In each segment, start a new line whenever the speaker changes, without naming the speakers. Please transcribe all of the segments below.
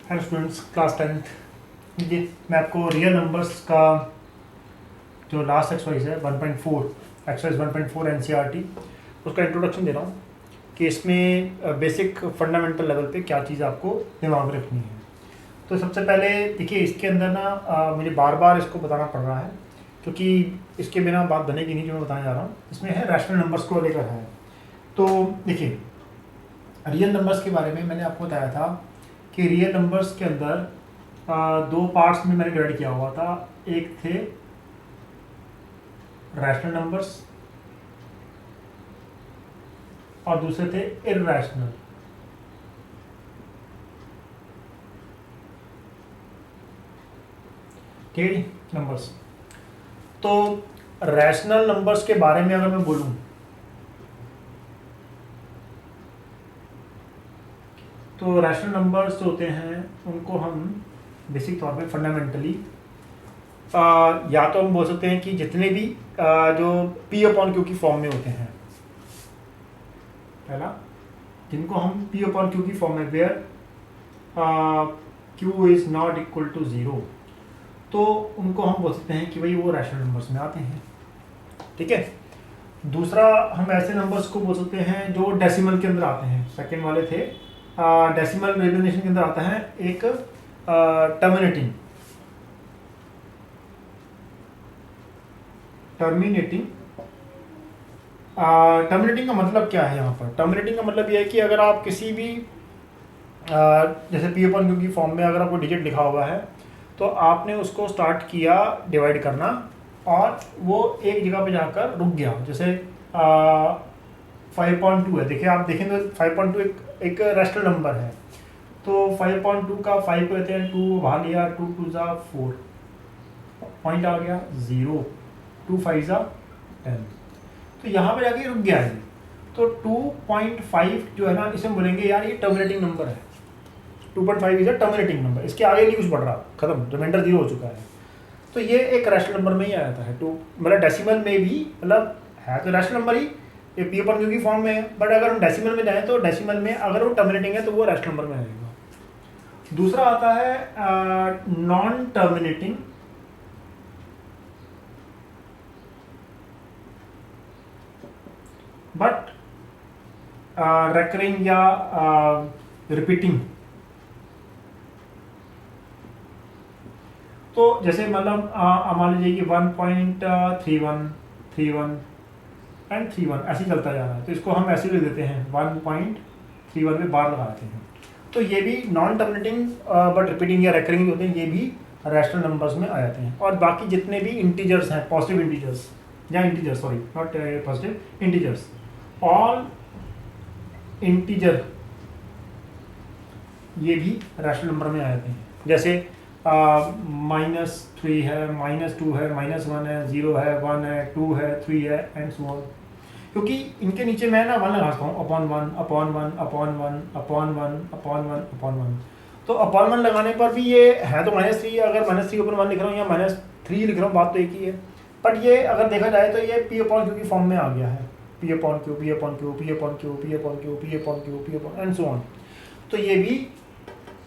Hello students, class 10th। ये मैं आपको रियल नंबर्स का जो लास्ट एक्सरसाइज है 1.4 एक्सरसाइज 1.4 एनसीईआरटी उसका इंट्रोडक्शन दे रहा हूँ कि इसमें बेसिक फंडामेंटल लेवल पे क्या चीज़ आपको दिमाग में रखनी है। तो सबसे पहले देखिए, इसके अंदर ना मुझे बार बार इसको बताना पड़ रहा है क्योंकि इसके बिना बात बनेगी नहीं जो मैं बताने जा रहा हूँ। इसमें है रैशनल नंबर्स को लेकर है। तो देखिए, रियल नंबर्स के बारे में मैंने आपको बताया था कि रियल नंबर्स के अंदर दो पार्ट्स में मैंने डिवाइड किया हुआ था। एक थे रैशनल नंबर्स और दूसरे थे इररैशनल। ठीक है नंबर्स। तो रैशनल नंबर्स के बारे में अगर मैं बोलूं तो रैशनल नंबर्स जो होते हैं उनको हम बेसिक तौर पे फंडामेंटली या तो हम बोल सकते हैं कि जितने भी जो पी अपॉन क्यू की फॉर्म में होते हैं, पहला जिनको हम पी अपॉन क्यू की फॉर्म में where Q is not equal to 0, तो उनको हम बोल सकते हैं कि भाई वो रैशनल नंबर्स में आते हैं। ठीक है। दूसरा, हम ऐसे नंबर्स को बोल सकते हैं जो डेसिमल के अंदर आते हैं। सेकेंड वाले थे डेसिमल रिप्रेजेंटेशन के अंदर आता है एक टर्मिनेटिंग का मतलब क्या है यहाँ पर? टर्मिनेटिंग का मतलब यह है कि अगर आप किसी भी जैसे पी अपन क्यू की फॉर्म में अगर आपको डिजिट लिखा हुआ है तो आपने उसको स्टार्ट किया डिवाइड करना और वो एक जगह पे जाकर रुक गया। जैसे 5.2 है, देखिए आप देखें तो 5.2 एक रैशनल नंबर है। तो 5.2 का 5 को लेते हैं 2 वहाँ लिया, 2 2 जा 4, पॉइंट आ गया 0, 2 5 जा 10, तो यहाँ पे जाके रुक गया है। तो 2.5 जो है ना, इसे बोलेंगे यार ये टर्मिनेटिंग नंबर है। 2.5 इज अ टर्मिनेटिंग नंबर, इसके आगे नहीं कुछ बढ़ रहा, खत्म, रिमाइंडर 0 हो चुका है। तो ये एक रैशनल नंबर में ही आ जाता है। टू मतलब डेसिमल में भी, मतलब है तो रैशनल नंबर ही, ये पी अपन क्यू की फॉर्म में है, बट अगर हम डेसिमल में जाएं तो डेसिमल में अगर वो टर्मिनेटिंग है तो वो रैशनल नंबर में आएगा। दूसरा आता है नॉन टर्मिनेटिंग, बट रेकरिंग या रिपीटिंग। तो जैसे मतलब मान लीजिए कि 1.31 31 एंड 31 ऐसे ही चलता जा रहा है, तो इसको हम ऐसे लिख देते हैं 1.31 में बार लगाते हैं। तो ये भी नॉन टर्मिनेटिंग बट रिपीटिंग या रेकरिंग होते हैं, ये भी रैशनल नंबर्स में आ जाते हैं। और बाकी जितने भी इंटीजर्स हैं, पॉजिटिव इंटीजर्स या integers, sorry not positive, integers, all integer ये भी रैशनल नंबर में आ जाते हैं। जैसे -3 है, -2 है, -1 है, 0 है, 1 है, 2 है, 3 है एंड सो ऑन। क्योंकि इनके नीचे मैं ना 1 लगाता हूँ, upon 1 upon 1 upon 1 upon 1 upon 1 upon 1। तो अपॉन 1 लगाने पर भी ये है तो -3, अगर -3 ऊपर 1 लिख रहा हूँ या -3 लिख रहा हूँ, बात तो एक ही है। बट ये अगर देखा जाए तो ये पी अपॉन क्यू की फॉर्म में आ गया है। P upon Q, P upon Q, P upon Q, P upon Q, P upon Q, P upon and so on. तो ये भी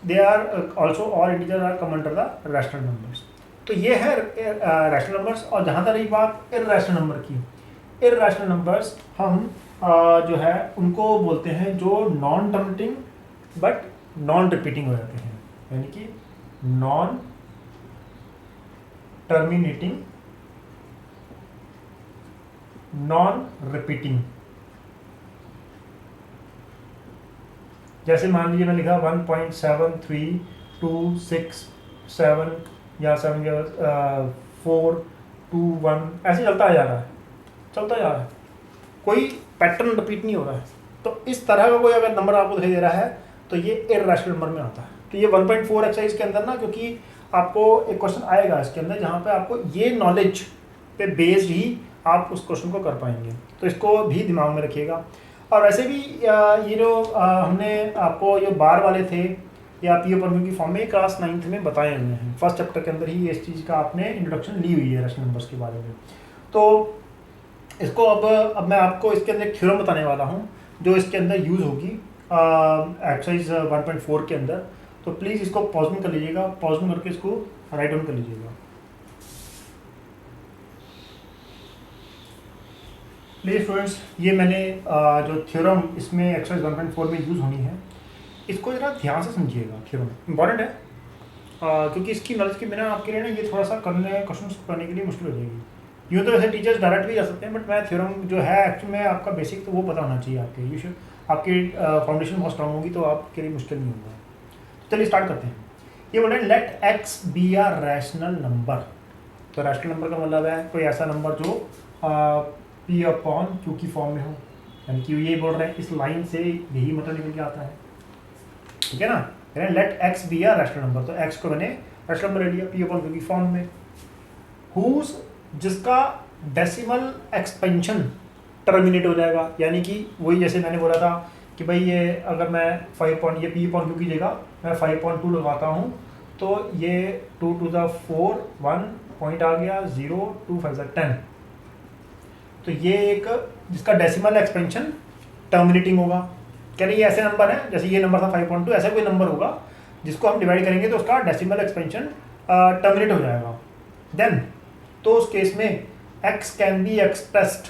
they are also all integers are come under the rational numbers। तो ये है rational numbers. और जहाँ तक रही बात इररैशनल नंबर की, इररैशनल नंबर्स हम जो है उनको बोलते हैं जो non terminating but non repeating हो जाते हैं, यानी कि नॉन टर्मिनेटिंग नॉन रिपीटिंग। जैसे मान लीजिए मैं लिखा 1.7327 या 7 4 2 1 ऐसे चलता जा रहा है, चलता जा रहा है, कोई पैटर्न रिपीट नहीं हो रहा है। तो इस तरह का कोई अगर नंबर आपको दिखाई दे रहा है तो ये इररैशनल नंबर में आता है। तो ये 1.4 एक्सरसाइज के अंदर ना, क्योंकि आपको एक क्वेश्चन आएगा इसके अंदर जहाँ पे आपको ये नॉलेज पे बेस्ड ही आप उस क्वेश्चन को कर पाएंगे, तो इसको भी दिमाग में रखिएगा। और वैसे भी ये जो हमने आपको जो बार वाले थे या पी अपन क्यू की फॉर्म में क्लास 9th में बताए हुए हैं, फर्स्ट चैप्टर के अंदर ही इस चीज़ का आपने इंट्रोडक्शन ली हुई है रैशनल नंबर्स के बारे में। तो इसको अब मैं आपको इसके अंदर एक थ्योरम बताने वाला हूँ जो इसके अंदर यूज़ होगी एक्सरसाइज 1.4 के अंदर। तो प्लीज़ इसको पॉज में कर लीजिएगा, पॉज में करके इसको राइट डाउन कर लीजिएगा। प्लीज स्टूडेंट्स, ये मैंने जो थ्योरम इसमें एक्सरसाइज 1.4 में यूज़ होनी है, इसको ज़रा ध्यान से समझिएगा। थ्योरम इंपॉर्टेंट है क्योंकि इसकी नॉलेज के बिना आपके लिए ना ये थोड़ा सा क्वेश्चन करने के लिए मुश्किल हो जाएगी। यूँ तो वैसे टीचर्स डायरेक्ट भी जा सकते हैं, बट मैं थ्योरम जो है एक्चुअली में आपका बेसिक तो वो पता होना चाहिए आपके। यू शुड, आपकी फाउंडेशन बहुत स्ट्रांग होगी तो आपके लिए मुश्किल नहीं होगा। चलिए स्टार्ट करते हैं। ये बोल रहे हैं let X be are rational number. तो रैशनल नंबर का मतलब है कोई ऐसा नंबर जो पी अपॉन क्यू की फॉर्म में हो, यानी कि ये बोल रहे हैं इस लाइन से यही मतलब निकल के आता है, ठीक है ना। Let X be are rational number, तो एक्स को मैंने रैशनल नंबर ले लिया पी अपॉन क्यू की फॉर्म में, हुज जिसका डेसिमल एक्सपेंशन टर्मिनेट हो जाएगा, यानी कि वही जैसे मैंने बोला था कि भाई ये अगर मैं 5 पॉइंट ये पी अपॉन क्यू की जगह मैं 5.2 लगाता हूँ तो ये 2 to the 4 1 पॉइंट आ गया 0 2 5 10। तो ये एक जिसका डेसिमल एक्सपेंशन टर्मिनेटिंग होगा। कह रही ये ऐसे नंबर है जैसे ये नंबर था 5.2, ऐसा कोई नंबर होगा जिसको हम डिवाइड करेंगे तो उसका डेसिमल एक्सपेंशन टर्मिनेट हो जाएगा। देन तो उस केस में x can be expressed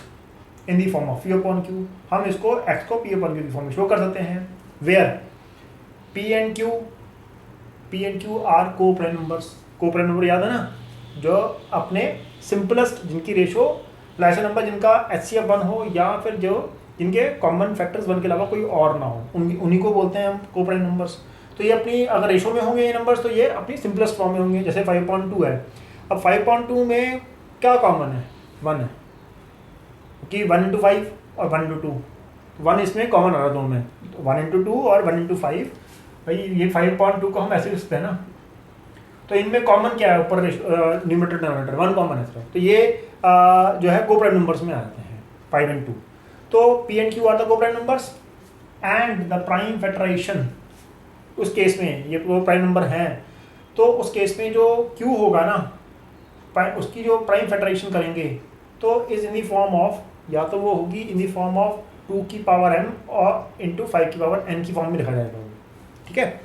in the form of P upon Q. हम इसको x को पी अपॉन क्यू की फॉर्म में शो कर सकते हैं, where P and Q are coprime numbers. Coprime number याद है ना, जो अपने सिंपलेस्ट जिनकी रेशो ऐसे नंबर जिनका HCF 1 हो या फिर जो जिनके कॉमन फैक्टर्स 1 के अलावा कोई और ना हो, उन्हीं को बोलते हैं हम को प्राइम नंबर्स। तो ये अपनी अगर रेशो में होंगे ये नंबर्स तो ये अपनी सिंपलेस्ट फॉर्म में होंगे। जैसे 5.2 है, अब 5.2 में क्या कॉमन है, 1 है, कि 1 into 5 और 1 into 2, 1 इसमें कॉमन आ रहा है दोनों में, 1 into 2 और 1 into 5। भाई ये 5.2 को हम ऐसे लिखते हैं ना, तो इनमें कॉमन क्या है, ऊपर न्यूमरेटर डिनोमिनेटर 1 कॉमन है सिर्फ, तो ये जो है को प्राइम नंबर्स में आते हैं 5 and 2। तो P and Q are the coprime numbers and the prime factorisation. उस केस में ये वो प्राइम नंबर हैं, तो उस केस में जो क्यू होगा ना, उसकी जो प्राइम फैक्टराइजेशन करेंगे तो is in the form of, या तो वो होगी इन द फॉर्म ऑफ 2 की पावर m और इंटू 5 की पावर n की फॉर्म में लिखा जाएगा, ठीक है।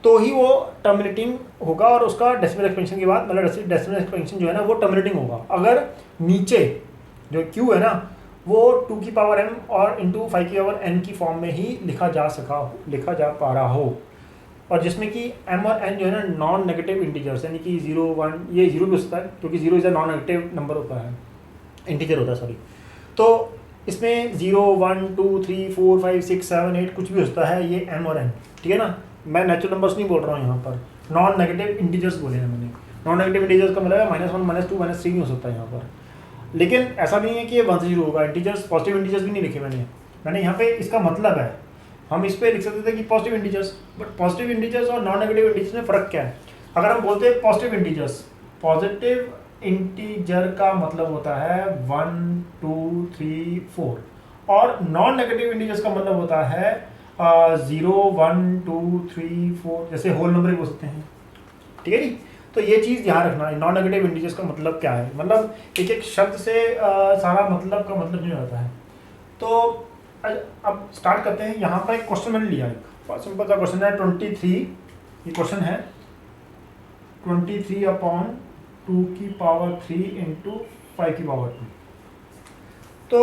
तो ही वो टर्मिनेटिंग होगा और उसका डेसिमल एक्सपेंशन के बाद मतलब डेसिमल एक्सपेंशन जो है ना वो टर्मिनेटिंग होगा अगर नीचे जो क्यू है ना वो 2 की पावर m और इंटू 5 की पावर n की फॉर्म में ही लिखा जा पा रहा हो, और जिसमें कि m और n जो है ना नॉन नेगेटिव इंटीजर्स, यानी कि 0 1, ये 0 भी हो सकता है क्योंकि 0 is a non negative number होता है, इंटीजर होता है सॉरी। तो इसमें 0 1 2 3 4 5 6 7 8 कुछ भी हो सकता है, ये m और n, ठीक है ना। मैं नेचुरल नंबर्स नहीं बोल रहा हूँ यहाँ पर, नॉन नेगेटिव इंटीजर्स बोले हैं मैंने। नॉन नेगेटिव इंटीजर्स का मतलब है -1 -2 -3 नहीं हो सकता यहाँ पर, लेकिन ऐसा नहीं है कि ये 1 से शुरू होगा। इंटीजर्स पॉजिटिव इंटीजर्स भी नहीं लिखे मैंने यहाँ पे, इसका मतलब है हम इस पर लिख सकते थे कि positive integers, but positive integers और नॉन नेगेटिव इंटीजर्स में फ़र्क क्या है। अगर हम बोलते हैं पॉजिटिव इंटीजर्स, पॉजिटिव इंटीजर का मतलब होता है 1 2 3 4, और नॉन नेगेटिव इंटीजर्स का मतलब होता है 0 1 2 3 4, जैसे होल नंबर ही बोल सकते हैं, ठीक है जी। तो ये चीज़ ध्यान रखना है, नॉन नेगेटिव इंटीजर्स का मतलब क्या है, मतलब एक एक शब्द से सारा मतलब का मतलब नहीं होता है। तो अब स्टार्ट करते हैं। यहाँ पर एक क्वेश्चन मैंने लिया, एक सिंपल सा क्वेश्चन है 23, ये क्वेश्चन है 23 अपॉन 2 की पावर 3 इंटू 5 की पावर 2। तो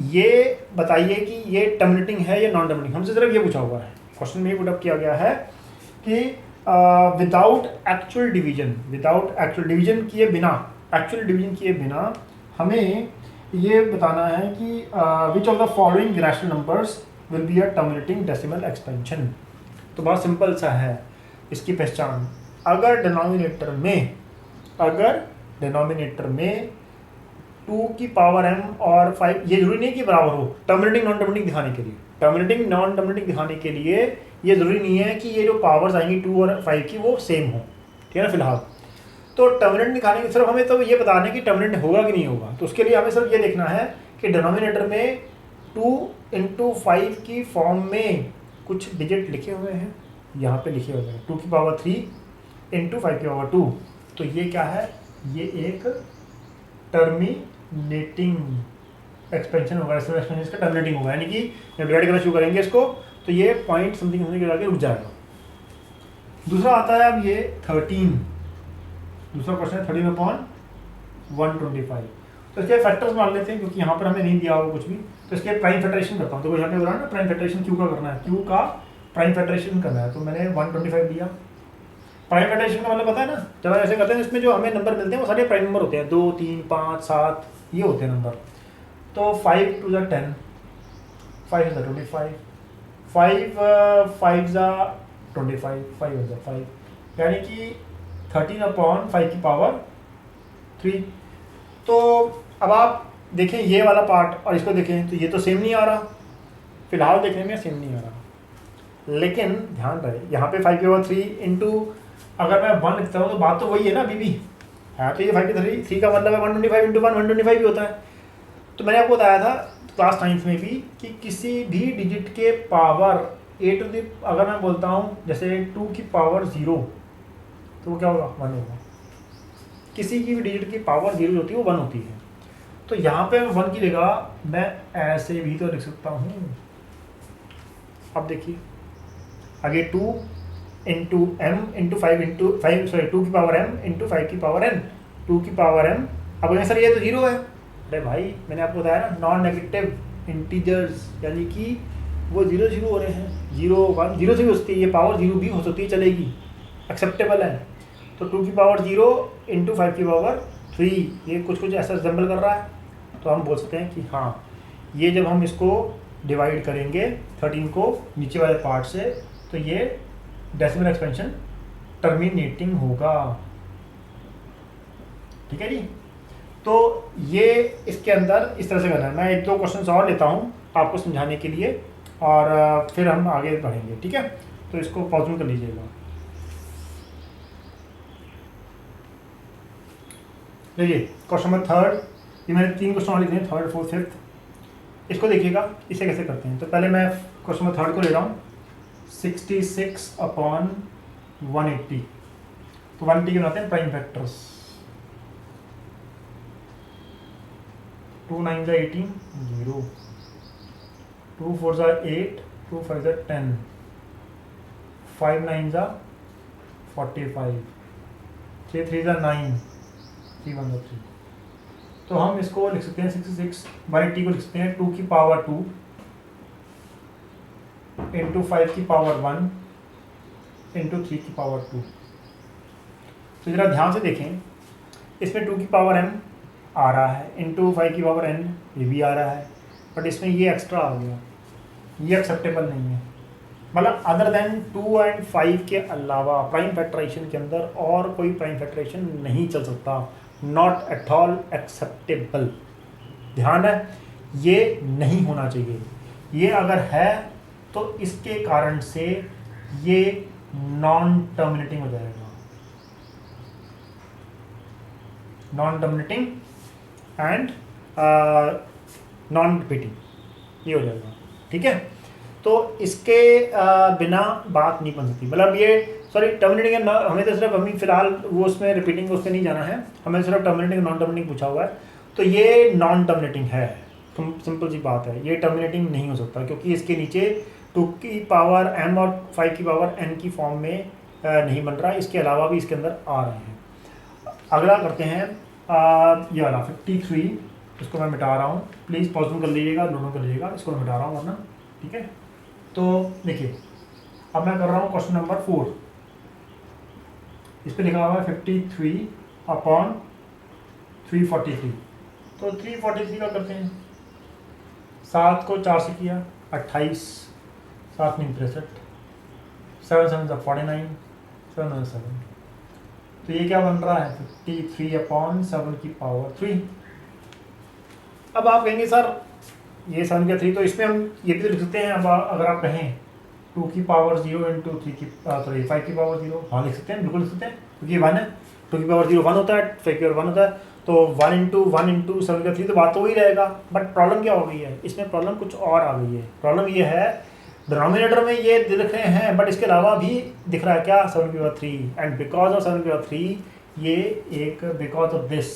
ये बताइए कि ये टर्मिनेटिंग है या नॉन टर्मिनेटिंग, हमसे सिर्फ ये पूछा हुआ है क्वेश्चन में, ये पुटअप किया गया है कि विदाउट एक्चुअल डिवीजन किए बिना हमें ये बताना है कि which of the following rational numbers will be a terminating decimal expansion. तो बहुत सिंपल सा है इसकी पहचान। अगर डिनोमिनेटर में 2 की पावर m और 5, ये जरूरी नहीं कि बराबर हो, टर्मिनेटिंग नॉन टर्मिनेटिंग दिखाने के लिए ये जरूरी नहीं है कि ये जो पावर्स आएंगी 2 और 5 की वो सेम हो, ठीक है ना। फिलहाल तो टर्मिनेट दिखाने के सिर्फ हमें तो ये बताना है कि टर्मिनेट होगा कि नहीं होगा। तो उसके लिए हमें सिर्फ ये देखना है कि डिनोमिनेटर में 2 इंटू 5 की फॉर्म में कुछ डिजिट लिखे हुए हैं, यहाँ पे लिखे हुए हैं 2 की पावर 3 इंटू 5 की पावर 2। तो ये क्या है, ये एक टर्मिनेटिंग एक्सपेंशन होगा, एक्सपेंशन का टर्मिनेटिंग होगा, यानी कि जब डिवाइड करना शुरू करेंगे इसको तो ये पॉइंट समथिंग होने के आगे रुक जाएगा, दूसरा आता है अब ये 13, दूसरा क्वेश्चन है 13/125। तो इसके फैक्टर्स मान लेते हैं क्योंकि यहाँ पर हमें नहीं दिया होगा कुछ भी, तो इसके प्राइम फैक्टरेशन करता हूँ। तो यहाँ पे बोला ना प्राइम फैक्टरेशन क्यू का करना है, क्यू का प्राइम फैक्टरेशन करना है, तो मैंने 125 लिया। प्राइम फैक्टरेशन का मतलब पता है ना, जब ऐसे करते हैं इसमें जो हमें नंबर मिलते हैं वो सारे प्राइम नंबर होते हैं, 2 3 5 7 ये होते हैं नंबर। तो 5 2 ज़ा 10, 5 ज़ा 25, 5 5 ज़ा 25, 5 ज़ा 5, यानी कि 13/5 की पावर 3। तो अब आप देखें ये वाला पार्ट और इसको देखें तो ये तो सेम नहीं आ रहा, फिलहाल देखने में सेम नहीं आ रहा, लेकिन ध्यान रहे यहाँ पे 5/3 इंटू अगर मैं 1 लिखता हूँ तो बात तो वही है ना अभी भी है, तो ये 5/3 का मतलब है 125 इंटू 1 125 भी होता है। तो मैंने आपको बताया था क्लास 9th में भी कि किसी भी डिजिट के पावर अगर मैं बोलता हूँ जैसे 2 की पावर 0 तो वो क्या होगा, 1 होगा। किसी की भी डिजिट की पावर 0 होती है वो 1 होती है। तो यहाँ पे 1 की जगह मैं ऐसे भी तो लिख सकता हूँ। अब देखिए आगे 2 into M into 5 into 5 sorry 2 की पावर m इंटू 5 की पावर n, 2 की पावर m। अब कहें सर ये तो 0 है, अरे भाई मैंने आपको बताया ना नॉन नेगेटिव इंटीजर्स, यानी कि वो 0 0 हो रहे हैं, 0 1 0 से भी हो सकती है, ये पावर 0 भी हो सकती है, चलेगी, एक्सेप्टेबल है। तो 2 की पावर 0 इंटू 5 की पावर 3 ये कुछ ऐसा रिजेंबल कर रहा है, तो हम बोल सकते हैं कि हाँ ये जब हम इसको डिवाइड करेंगे 13 को नीचे वाले पार्ट से तो ये डेसिमल एक्सपेंशन टर्मिनेटिंग होगा, ठीक है जी। तो ये इसके अंदर इस तरह से करना है। मैं 1-2 क्वेश्चन और लेता हूँ आपको समझाने के लिए और फिर हम आगे बढ़ेंगे, ठीक है। तो इसको पॉज कर लीजिएगा। देखिए क्वेश्चन नंबर 3, ये मैंने 3 क्वेश्चन और लिखे हैं, 3rd 4th 5th। इसको देखिएगा इसे कैसे करते हैं। तो पहले मैं क्वेश्चन नंबर 3 को ले रहा हूँ, 66/180। तो 180 के बनाते हैं प्राइम फैक्टर्स, 2 9 ज़ा 18 0, 2 4 ज़ा 8, 2 5 ज़ा 10, 5 9 ज़ा 45, 3 3 ज़ा 9, 3 1 ज़ा 3। तो हम इसको लिख सकते हैं 66/180 को लिख सकते हैं 2 की पावर 2 इंटू 5 की पावर 1 इंटू 3 की पावर 2। तो ज़रा ध्यान से देखें, इसमें 2 की पावर m आ रहा है इंटू 5 की पावर n ये भी आ रहा है, बट इसमें ये एक्स्ट्रा आ गया, ये एक्सेप्टेबल नहीं है। मतलब अदर देन 2 एंड 5 के अलावा प्राइम फैक्टराइजेशन के अंदर और कोई प्राइम फैक्टराइजेशन नहीं चल सकता, नॉट एट ऑल एक्सेप्टेबल। ध्यान है, ये नहीं होना चाहिए। ये अगर है तो इसके कारण से ये नॉन टर्मिनेटिंग हो जाएगा, non terminating and non repeating ये हो जाएगा, ठीक है। तो इसके बिना बात नहीं बन सकती। मतलब ये सॉरी टर्मिनेटिंग हमें तो सिर्फ अभी फिलहाल वो उसमें रिपीटिंग उसमें नहीं जाना है, हमें सिर्फ टर्मिनेटिंग नॉन टर्मिनेटिंग पूछा हुआ है। तो ये नॉन टर्मिनेटिंग है, सिंपल सी बात है, ये टर्मिनेटिंग नहीं हो सकता क्योंकि इसके नीचे 2 की पावर m और 5 की पावर n की फॉर्म में नहीं बन रहा है, इसके अलावा भी इसके अंदर आ रहे हैं। अगला करते हैं ये वाला 53, इसको मैं मिटा रहा हूँ, प्लीज़ पॉज कर लीजिएगा, दोनों कर लीजिएगा, इसको मैं मिटा रहा हूँ वरना, ठीक है। तो देखिए अब मैं कर रहा हूँ क्वेश्चन नंबर 4, इस पर लिखा हुआ है 53/343। तो 343 का करते हैं, 7 को 4 से किया 28, 7 9 63, 7 7 49, 7 9 7। तो ये क्या बन रहा है 53/7 की पावर 3। अब आप कहेंगे सर ये 7 का 3, तो इसमें हम ये भी तो लिख सकते हैं। अब अगर आप कहें 2 की पावर 0 इंटू 3 की 5 की पावर 0, हाँ लिख सकते हैं, बिल्कुल लिख सकते हैं क्योंकि ये 1 है। 2 की पावर 0 1 होता है, 5 की पावर 1 होता है, तो 1 इंटू 7 का 3 तो बात तो वही रहेगा। बट प्रॉब्लम क्या हो गई है, इसमें प्रॉब्लम कुछ और आ गई है। प्रॉब्लम ये है डिनोमिनेटर में ये दिख रहे हैं बट इसके अलावा भी दिख रहा है क्या 7/3, एंड बिकॉज ऑफ 7/3 ये एक because of this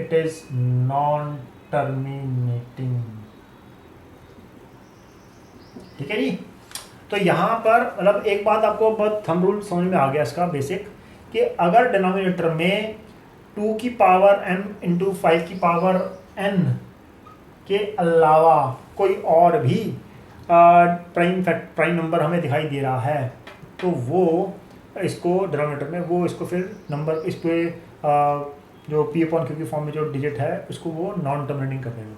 it is non terminating, ठीक है जी। तो यहाँ पर मतलब एक बात आपको बहुत थंब रूल समझ में आ गया इसका बेसिक, कि अगर डिनोमिनेटर में 2 की पावर m इंटू 5 की पावर n के अलावा कोई और भी प्राइम नंबर हमें दिखाई दे रहा है, तो वो इसको डिनोमिनेटर में वो इसको फिर नंबर इस पर जो p अपॉन q की फॉर्म में जो डिजिट है उसको वो नॉन टर्मिनेटिंग कर देगा,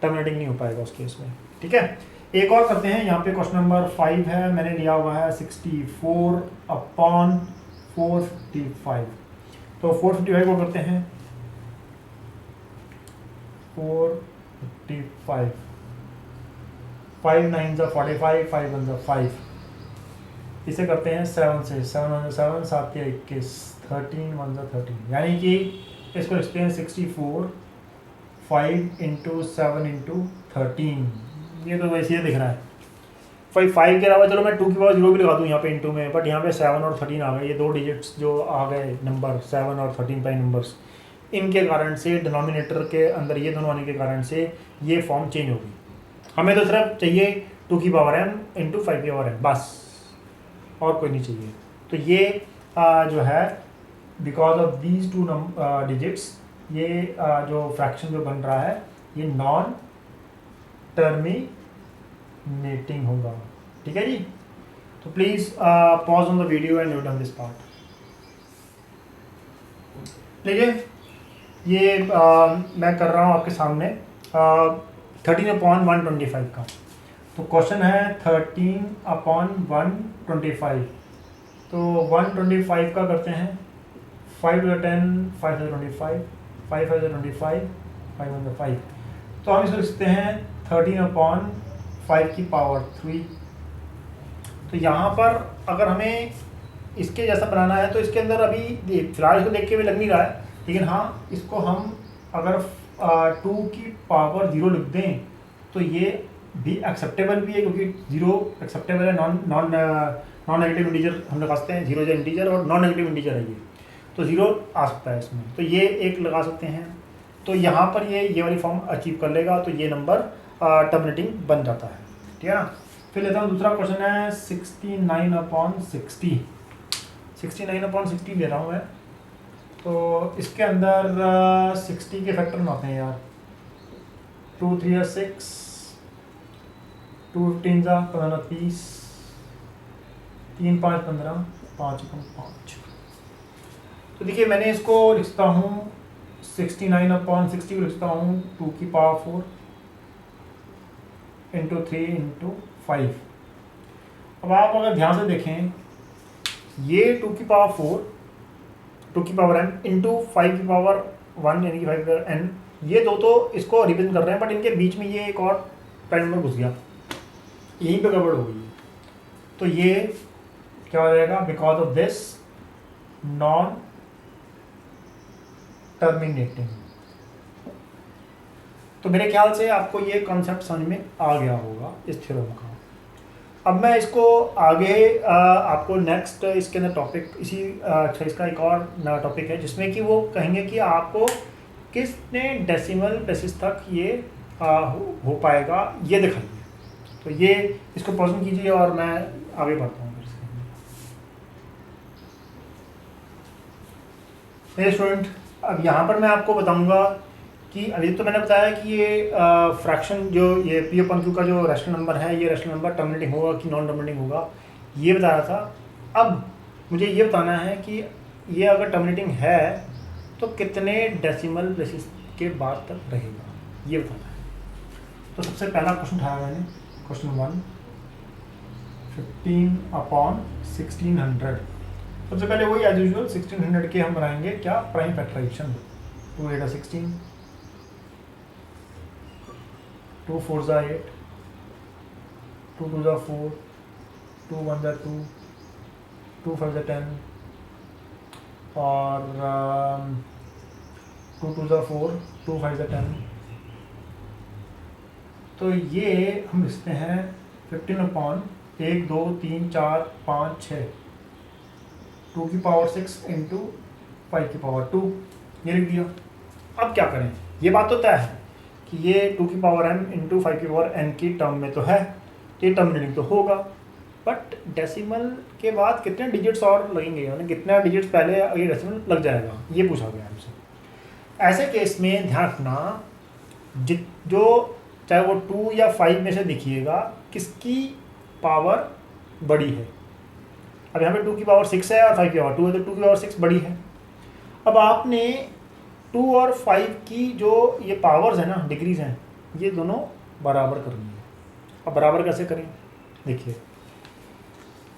टर्मिनेटिंग नहीं हो पाएगा उस केस में। ठीक है, एक और करते हैं। यहाँ पे क्वेश्चन नंबर 5 है, मैंने लिया हुआ है 64 अपॉन 455। तो 455 को करते हैं 455, 5 9 45, 5 1 5, इसे करते हैं 7 से, 7 1 7, 7 21, 13 1 13, यानी कि इसको लिखते हैं 64 5 इंटू 7 इंटू 13। ये तो वैसे ही दिख रहा है 5 के अलावा, चलो मैं 2 की पावर 0 भी लगा दूँ यहाँ पे इंटू में, बट यहाँ पे 7 और 13 आ गए, ये दो डिजिट्स जो आ गए नंबर 7 और 13 प्राइम नंबर्स, इनके कारण से डिनोमिनेटर के अंदर ये दोनों आने के कारण से ये फॉर्म चेंज होगी। हमें तो सिर्फ चाहिए 2 की पावर m इंटू 5 की पावर n, बस और कोई नहीं चाहिए। तो ये जो है बिकॉज ऑफ दीज 2 डिजिट्स ये जो फ्रैक्शन जो बन रहा है ये नॉन टर्मिनेटिंग होगा। ठीक है जी, तो please pause on the video and note down this part. देखिए ये मैं कर रहा हूँ आपके सामने 13/125 का। तो क्वेश्चन है 13/125, तो 125 का करते हैं 5 to 10, 5 to 25, 5 5 to 25, 5 1 5। तो हम इसको लिखते हैं 13/5 की पावर 3। तो यहाँ पर अगर हमें इसके जैसा बनाना है तो इसके अंदर अभी फिलहाल इसको देख के भी लग नहीं रहा है, लेकिन हाँ इसको हम अगर 2 की पावर 0 लिख दें तो ये भी एक्सेप्टेबल भी है, क्योंकि 0 एक्सेप्टेबल है, नॉन नेगेटिव इंटीजर हम लगा सकते हैं, 0 जो इंटीजर और नॉन नेगेटिव इंटीजर है ये, तो 0 आ सकता है इसमें, तो ये एक लगा सकते हैं। तो यहाँ पर ये वाली फॉर्म अचीव कर लेगा, तो ये नंबर टर्मिनेटिंग बन जाता है। ठीक है ना। फिर लेता हूँ दूसरा क्वेश्चन है 69/60, 69/60 ले रहा हूँ मैं। तो इसके अंदर 60 के फैक्टर में आते हैं यार, 2 3 6, 2 15 15 30, 3 5 15, 5 5। तो देखिए मैंने इसको लिखता हूँ 69/60 को लिखता हूँ 2 की पावर 4 इंटू 3 इंटू 5। अब आप अगर ध्यान से देखें ये 2 की पावर 4, 2 की पावर n इंटू 5 की पावर 1 यानी कि 5 की पावर n, ये दो तो इसको रिप्रेजेंट कर रहे हैं, बट इनके बीच में ये एक और प्राइम नंबर घुस गया, यहीं पे गड़बड़ हो गई। तो ये क्या हो जाएगा, because of this non terminating. तो मेरे ख्याल से आपको ये कॉन्सेप्ट समझ में आ गया होगा इस थ्योरम का। अब मैं इसको आगे आपको नेक्स्ट इसके अंदर टॉपिक इसी अच्छा इसका एक और नया टॉपिक है जिसमें कि वो कहेंगे कि आपको कितने डेसिमल प्लेसेस तक ये हो पाएगा ये दिखाइए। तो ये इसको पॉज कीजिए और मैं आगे बढ़ता हूँ। मेरे स्टूडेंट, अब यहाँ पर मैं आपको बताऊँगा कि अभी तो मैंने बताया कि ये फ्रैक्शन जो ये पी अपन क्यू का जो रैशनल नंबर है, ये रैशनल नंबर टर्मिनेटिंग होगा कि नॉन टर्मिनेटिंग होगा, ये बता रहा था। अब मुझे ये बताना है कि ये अगर टर्मिनेटिंग है तो कितने डेसिमल प्लेसेस के बाद तक रहेगा, ये बताना है। तो सबसे पहला क्वेश्चन उठाया मैंने, क्वेश्चन 1, 15/1600। सबसे पहले वही एज यूजुअल 1600 के हम बनाएंगे क्या, प्राइम फैक्टराइजेशन। 2 8 16, 2 4 8, 2 2 4, 2 1 2, 2 5 10 और 2 2 4, 2 5 10। तो ये हम लिखते हैं 15/1 2 3 4 5 6, 2 की पावर 6 इंटू 5 की पावर 2, ये लिख दिया। अब क्या करें, ये बात तो तय है कि ये 2 की पावर m इंटू 5 की पावर n की टर्म में तो है, ये टर्मिनेटिंग तो होगा, बट डेसिमल के बाद कितने डिजिट्स और लगेंगे, यानी कितना डिजिट्स पहले ये डेसिमल लग जाएगा, ये पूछा गया हमसे। ऐसे केस में ध्यान रखना जो चाहे वो 2 या 5 में से देखिएगा किसकी पावर बड़ी है। अब यहाँ पे 2 की पावर 6 है और 5 की पावर 2 है, तो 2 की पावर 6 बड़ी है। अब आपने 2 और 5 की जो ये पावर्स है ना, डिग्रीज हैं, ये दोनों बराबर करनी है। अब बराबर कैसे करें, देखिए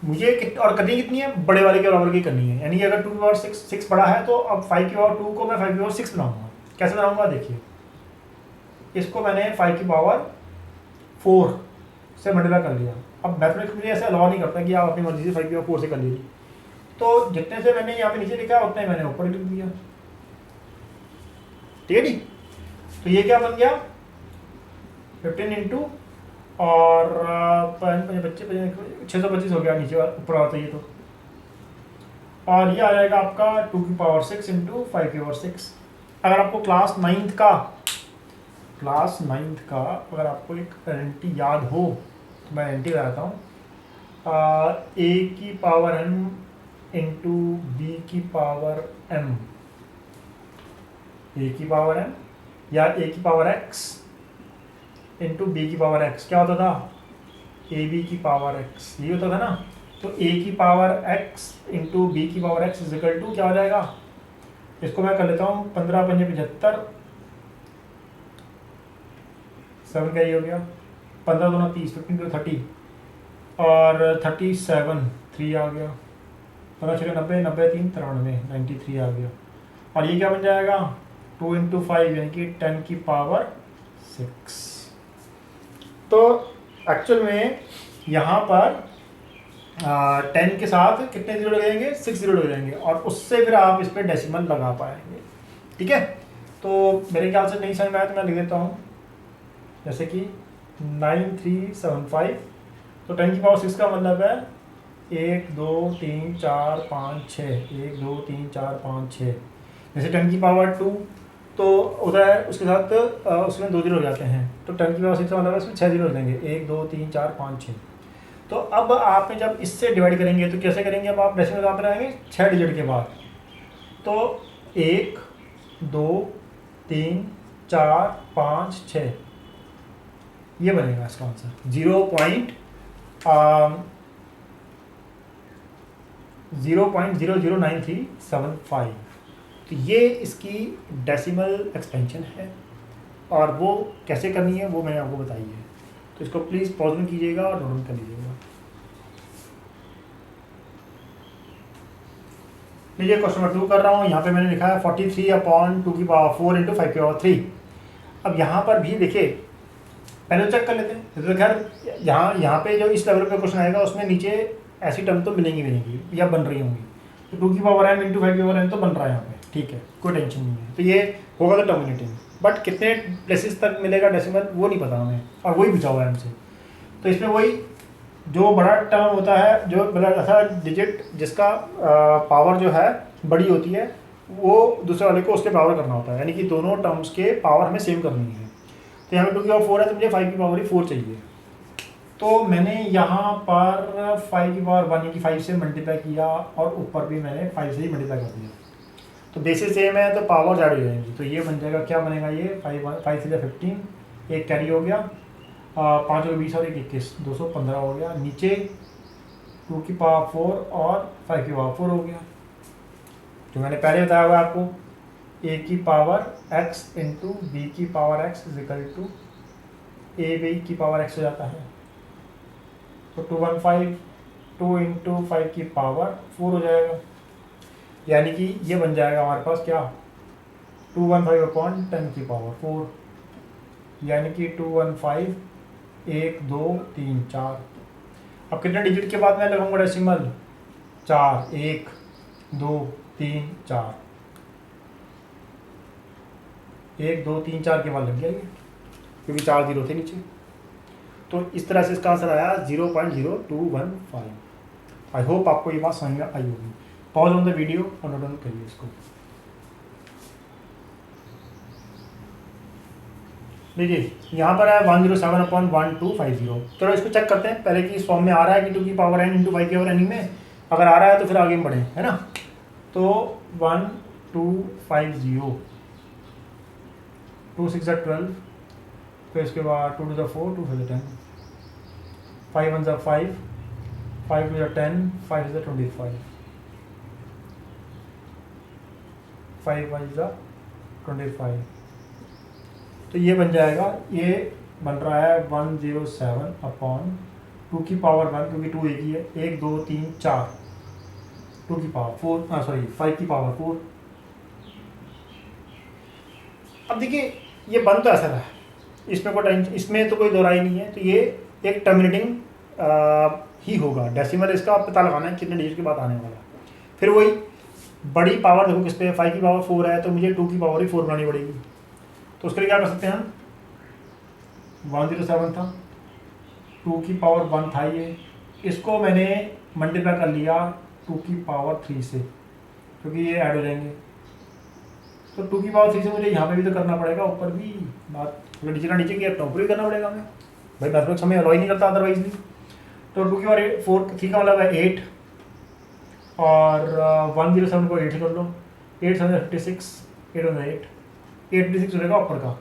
मुझे और करनी कितनी है, बड़े वाले के बराबर की करनी है। यानी कि अगर 2 की पावर 6 बड़ा है तो अब 5 की पावर 2 को मैं 5 की पावर 6 बनाऊंगा। कैसे बनाऊंगा, देखिए इसको मैंने 5 की पावर 4 से मल्टीप्लाई कर लिया। अब मैथमेटिक्स मुझे ऐसे अलाउ नहीं करता कि आप अपनी मर्जी से 5 की पावर 4 से कर लीजिए, तो जितने से मैंने यहाँ पे नीचे लिखा उतने मैंने ऊपर लिख दिया, ठीक है जी। तो ये क्या बन गया 15 इंटू और 625 हो गया नीचे ऊपर आता ये तो, और ये आ जाएगा आपका 2 की पावर 6 इंटू 5 की पावर 6। अगर आपको क्लास 9th का अगर आपको एक एंटी याद हो तो मैं एंटी लगाता हूँ, a की पावर m इंटू बी की पावर m, a की पावर m या a की पावर x इंटू बी की पावर x, क्या होता था ए बी की पावर x, ये होता था ना। तो a की पावर x इंटू बी की power x is equal to क्या हो जाएगा, इसको मैं कर लेता हूँ 15 पंजे 75, 7 का ये हो गया, 15 दूना 30, 15 टू 30 और 37 3 आ गया, 15 6 90, 90 3 93, 93 आ गया। और ये क्या बन जाएगा 2 इंटू 5 यानी कि 10 की पावर 6। तो एक्चुअल में यहाँ पर 10 के साथ कितने जीरो लग जाएंगे, 6 जीरो लग जाएंगे, और उससे फिर आप इस पर डेसिमल लगा पाएंगे, ठीक है। तो मेरे ख्याल से नहीं समझ में आया तो मैं लिख देता हूँ, जैसे कि 9375। तो 10 की पावर 6 का मतलब है 1 2 3 4 5 6, 1 2 3 4 5 6। जैसे 10 की पावर 2 तो होता है उसके साथ उसमें 2 जीरो हो जाते हैं, तो 10 की पावर 6 का मतलब है उसमें 6 जीरो हो जाएंगे, 1 2 3 4 5 6। तो अब आपने जब इससे डिवाइड करेंगे तो कैसे करेंगे, अब आप डेसिमल कहाँ पर आएंगे 6 डिजिट के बाद, तो 1 2 3 4 5 6 ये बनेगा इसका आंसर 0.009375। तो ये इसकी डेसिमल एक्सपेंशन है, और वो कैसे करनी है वो मैंने आपको बताई है। तो इसको प्लीज़ पॉज में कीजिएगा और नोट कर लीजिएगा। लीजिए क्वेश्चन नंबर 2 कर रहा हूँ। यहाँ पे मैंने लिखा है 43/2 की पावर 4 इंटू 5 की पावर 3। अब यहाँ पर भी देखिए पहले चेक कर लेते हैं। तो खैर यहाँ पे जो इस लेवल पे क्वेश्चन आएगा उसमें नीचे ऐसी टर्म तो मिलेंगी या बन रही होंगी। तो 2 की पावर m इंटू 5 की पावर n तो बन रहा है यहाँ पे, ठीक है, कोई टेंशन नहीं है। तो ये होगा तो टर्मिनेटिंग, बट कितने प्लेसेस तक मिलेगा डेसिमल वो नहीं पता हमें, और वही पूछा हुआ है हमसे। तो इसमें वही जो बड़ा टर्म होता है, जो बड़ा ऐसा डिजिट जिसका पावर जो है बड़ी होती है, वो दूसरे वाले को उसके पावर करना होता है, यानी कि दोनों टर्म्स के पावर हमें सेम करनी है। तो यहाँ पे 2 की पावर 4 है तो मुझे 5 की पावर ही 4 चाहिए। तो मैंने यहाँ पर 5 की पावर 1 यानी कि 5 से मल्टीप्लाई किया, और ऊपर भी मैंने 5 से ही मल्टीप्लाई कर दिया। तो बेसिस सेम है तो पावर ज़्यादा हो जाएंगी। तो ये बन जाएगा, क्या बनेगा, ये 5 से 15, एक कैरी हो गया, 5 और 20 और 1 21, 215 हो गया। नीचे 2 की पावर 4 और 5 की पावर 4 हो गया, जो मैंने पहले बताया हुआ आपको, a की पावर x इंटू बी की power x is equal to A B की पावर x हो जाता है। तो 215 2 इंटू 5 की पावर 4 हो जाएगा, यानी कि ये बन जाएगा हमारे पास क्या 215/10 की पावर 4, यानी कि 215 1 2 3 4। अब कितने डिजिट के बाद मैं लगाऊंगा डेसिमल, 4, 1 2 3 4, 1 2 3 4 के बाद लग गया ये, क्योंकि 4 जीरो थे नीचे। तो इस तरह से इसका आंसर आया 0.0215। आई होप आपको ये बात समझ में आई होगी। पॉज ऑन द वीडियो और नोट डाउन करिए इसको। देखिए यहाँ पर है 107/1250। चलो इसको चेक करते हैं पहले कि इस फॉर्म में आ रहा है कि 2 की पावर n इंटू 5 की पावर n में। अगर आ रहा है तो फिर आगे बढ़ें, है ना। तो 1250, 2 6 12, फिर इसके बाद 2 to the 4, 2 5 10, 5 1 5, 5 to the 10, 5 is the 25, 5 1 is the 25। तो ये बन जाएगा, ये बन रहा है 107/2 की पावर 1, क्योंकि 2 एक ही है, 1 2 3 4, 2 की पावर 4, सॉरी 5 की पावर 4। अब देखिए ये बन तो ऐसा रहा है, इसमें कोई टेंशन, इसमें तो कोई दोहराई नहीं है। तो ये एक टर्मिनेटिंग ही होगा। डेसिमल इसका पता लगाना है कितने डिजिट के बाद आने वाला है। फिर वही बड़ी पावर देखो किस पे, 5 की पावर 4 है तो मुझे 2 की पावर ही 4 बनानी पड़ेगी। तो उसके लिए क्या कर सकते हैं हम, 107 था, 2 की पावर 1 था ये, इसको मैंने मल्टीप्लाई कर लिया 2 की पावर 3 से, क्योंकि ये ऐड हो जाएंगे। तो 2 की पावर 3 से मुझे यहाँ पे भी तो करना पड़ेगा, ऊपर भी बात, अगर नीचे का नीचे की तो ऊपर भी करना पड़ेगा हमें, भाई मैथमेटिक्स समय अलाउ ही नहीं करता अदरवाइज नहीं। तो 2 की पावर 4, 3 का मतलब है 8, और 107 को 8 कर लो, 8 7 56, 8 1 8, 86 रहेगा ऊपर का,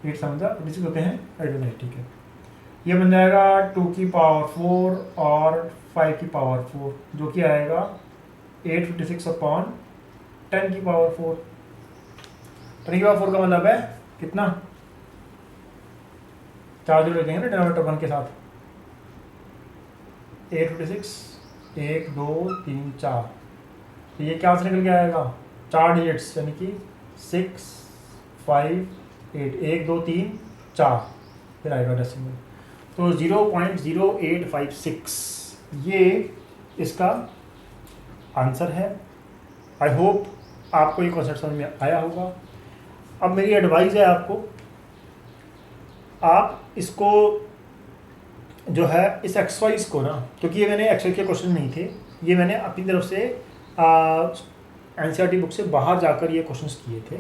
8 7 56 होते हैं, 8 1 8, ठीक है। ये बन जाएगा 2 की पावर 4 और 5 की पावर 4, जो कि आएगा 856/10 की पावर 4। 10 की पावर 4 का मतलब है कितना, 4 जीरो लिखेंगे ना डिनोमिनेटर 1 के साथ, 856, 1 2 3 4। तो ये क्या से निकल के आएगा, 4 डिजिट्स, यानी कि 6 5 8, 1 2 3 4, फिर आएगा डेसिमल। तो 0.0856 ये इसका आंसर है। आई होप आपको ये कॉन्सेप्ट समझ में आया होगा। अब मेरी एडवाइस है आपको, आप इसको जो है इस एक्सरसाइज को ना, क्योंकि ये मैंने एक्सरसाइज के क्वेश्चन नहीं थे, ये मैंने अपनी तरफ से एनसीईआरटी बुक से बाहर जाकर ये क्वेश्चंस किए थे।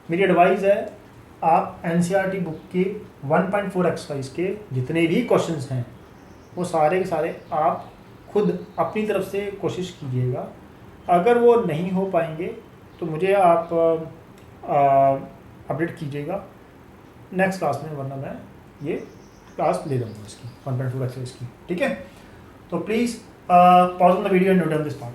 मेरी एडवाइस है आप एनसीईआरटी बुक के 1.4 एक्सरसाइज के जितने भी क्वेश्चंस हैं वो सारे के सारे आप खुद अपनी तरफ से कोशिश कीजिएगा। अगर वो नहीं हो पाएंगे तो मुझे आप अपडेट कीजिएगा नेक्स्ट क्लास में, वरना मैं ये क्लास ले लूँगा इसकी 1.4 एक्सरसाइज की, ठीक है। तो please pause on the video and note down this part.